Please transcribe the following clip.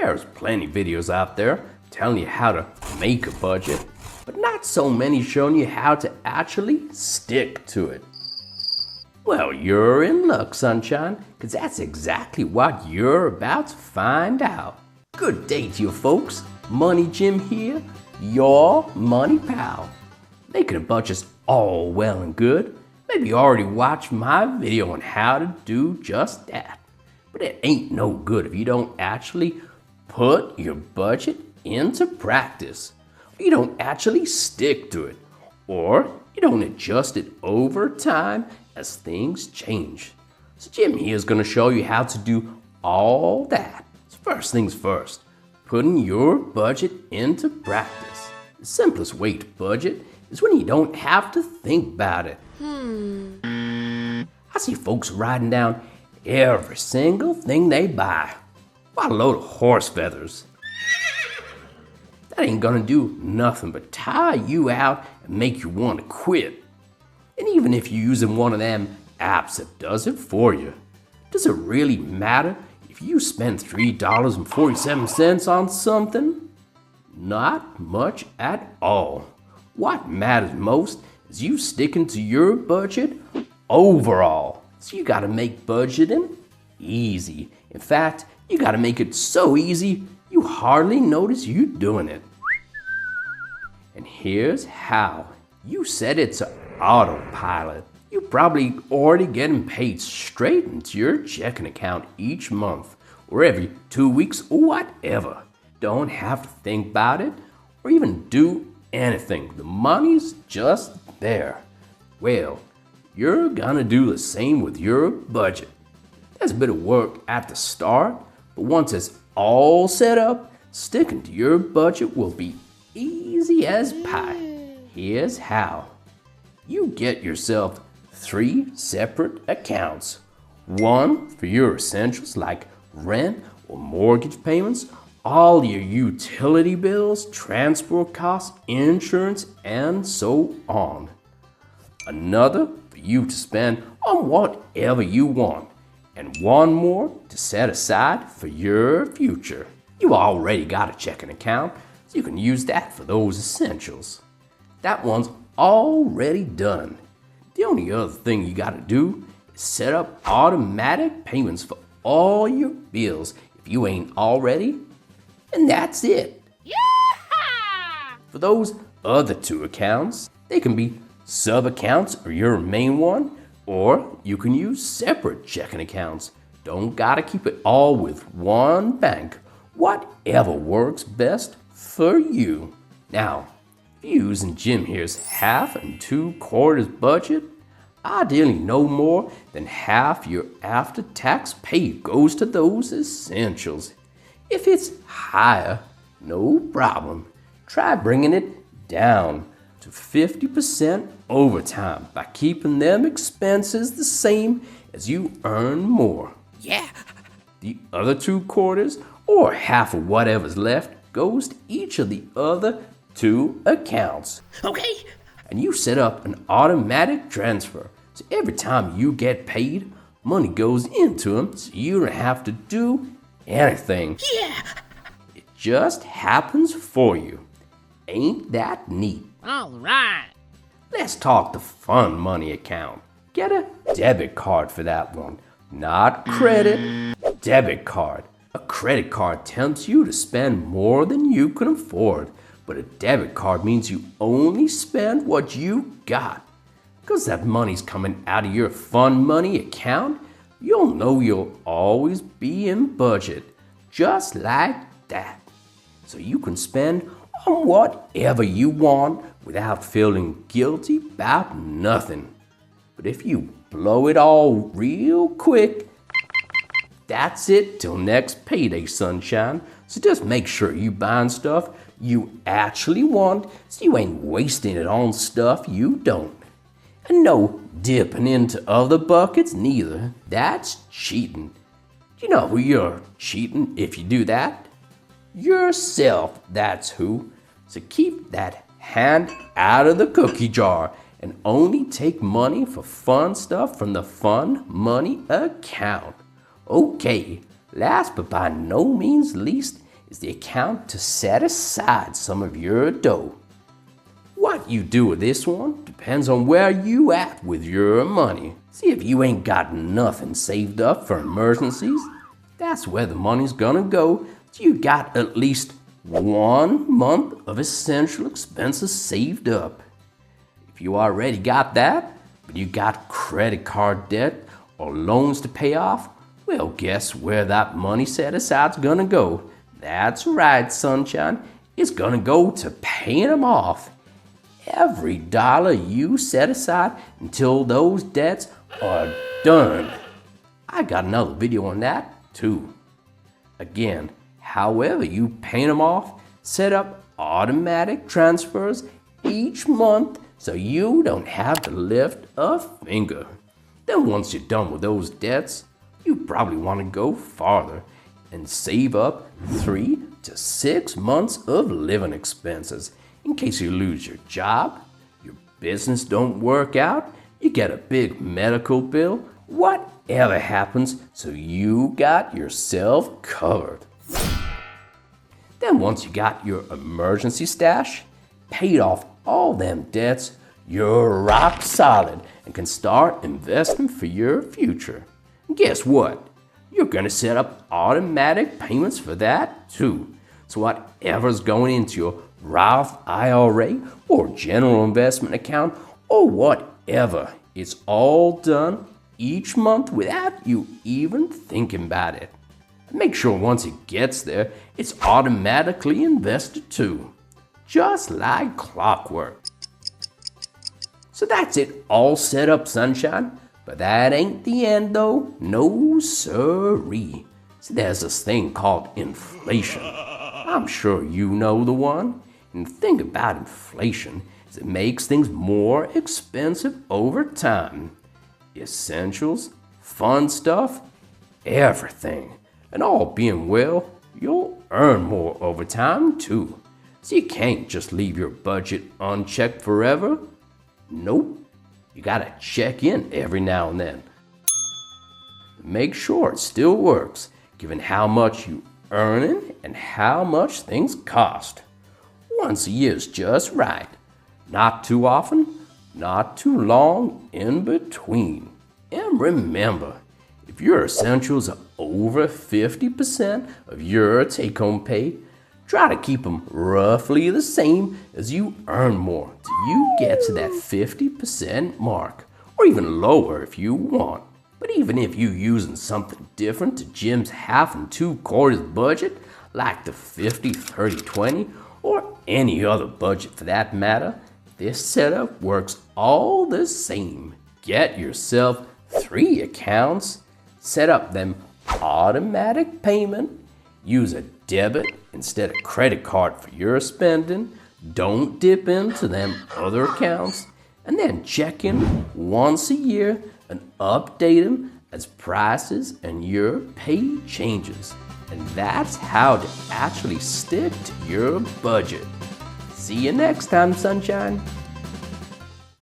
There's plenty of videos out there telling you how to make a budget, but not so many showing you how to actually stick to it. Well, you're in luck, sunshine, because that's exactly what you're about to find out. Good day to you folks. Money Jim here, your money pal. Making a budget's all well and good. Maybe you already watched my video on how to do just that. But it ain't no good if you don't actually put your budget into practice. Or you don't actually stick to it. Or you don't adjust it over time as things change. So Jim here is going to show you how to do all that. So first things first, putting your budget into practice. The simplest way to budget is when you don't have to think about it. I see folks writing down every single thing they buy. What a load of horse feathers. That ain't gonna do nothing but tire you out and make you want to quit. And even if you're using one of them apps that does it for you, does it really matter if you spend $3.47 on something? Not much at all. What matters most is you sticking to your budget overall. So you gotta make budgeting easy. In fact, you gotta make it so easy you hardly notice you doing it. And here's how. You set it to autopilot. You're probably already getting paid straight into your checking account each month, or every 2 weeks, or whatever. Don't have to think about it, or even do anything. The money's just there. Well, you're gonna do the same with your budget. There's a bit of work at the start, but once it's all set up, sticking to your budget will be easy as pie. Here's how. You get yourself 3 separate accounts. One for your essentials like rent or mortgage payments, all your utility bills, transport costs, insurance, and so on. Another for you to spend on whatever you want, and one more to set aside for your future. You already got a checking account, so you can use that for those essentials. That one's already done. The only other thing you gotta do is set up automatic payments for all your bills if you ain't already, and that's it. Yeah! For those other 2 accounts, they can be sub-accounts or your main one, or you can use separate checking accounts. Don't gotta keep it all with one bank. Whatever works best for you. Now, if you're using Jim here's 1/2 and 2/4 budget, ideally no more than half your after-tax pay goes to those essentials. If it's higher, no problem. Try bringing it down to 50% over time by keeping them expenses the same as you earn more. Yeah! The other 2/4, or half of whatever's left, goes to each of the other 2 accounts. Okay! And you set up an automatic transfer. So every time you get paid, money goes into them so you don't have to do anything. Yeah! It just happens for you. Ain't that neat? Alright! Let's talk the fun money account. Get a debit card for that one. Not credit, debit card. A credit card tempts you to spend more than you can afford, but a debit card means you only spend what you got. Because that money's coming out of your fun money account, you'll know you'll always be in budget, just like that. So you can spend on whatever you want without feeling guilty about nothing. But if you blow it all real quick, that's it till next payday, sunshine. So just make sure you buying stuff you actually want so you ain't wasting it on stuff you don't. And no dipping into other buckets neither. That's cheating. Do you know who you're cheating if you do that? Yourself, that's who. So keep that hand out of the cookie jar and only take money for fun stuff from the fun money account. Okay, last but by no means least is the account to set aside some of your dough. What you do with this one depends on where you at with your money. See, if you ain't got nothing saved up for emergencies, that's where the money's gonna go. So you got at least 1 month of essential expenses saved up. If you already got that, but you got credit card debt or loans to pay off, well, guess where that money set aside's gonna go? That's right, sunshine. It's gonna go to paying them off. Every dollar you set aside until those debts are done. I got another video on that too. Again, however you pay them off, set up automatic transfers each month so you don't have to lift a finger. Then once you're done with those debts, you probably want to go farther and save up 3 to 6 months of living expenses in case you lose your job, your business don't work out, you get a big medical bill, whatever happens, so you got yourself covered. Then once you got your emergency stash, paid off all them debts, you're rock solid and can start investing for your future. And guess what? You're gonna set up automatic payments for that too. So whatever's going into your Roth IRA or general investment account or whatever, it's all done each month without you even thinking about it. Make sure once it gets there, it's automatically invested too, just like clockwork. So that's it, all set up, sunshine. But that ain't the end though, no siree. So there's this thing called inflation. I'm sure you know the one. And the thing about inflation is it makes things more expensive over time. Essentials, fun stuff, everything. And all being well, you'll earn more over time too. So you can't just leave your budget unchecked forever. Nope, you gotta check in every now and then. Make sure it still works, given how much you earning and how much things cost. Once a year's just right. Not too often, not too long in between. And remember, if your essentials are over 50% of your take-home pay, try to keep them roughly the same as you earn more till you get to that 50% mark, or even lower if you want. But even if you're using something different to Jim's half and 2/4 budget, like the 50-30-20, or any other budget for that matter, this setup works all the same. Get yourself 3 accounts, set up them automatic payment, use a debit instead of credit card for your spending, don't dip into them other accounts, and then check in once a year and update them as prices and your pay changes. And that's how to actually stick to your budget. See you next time, sunshine.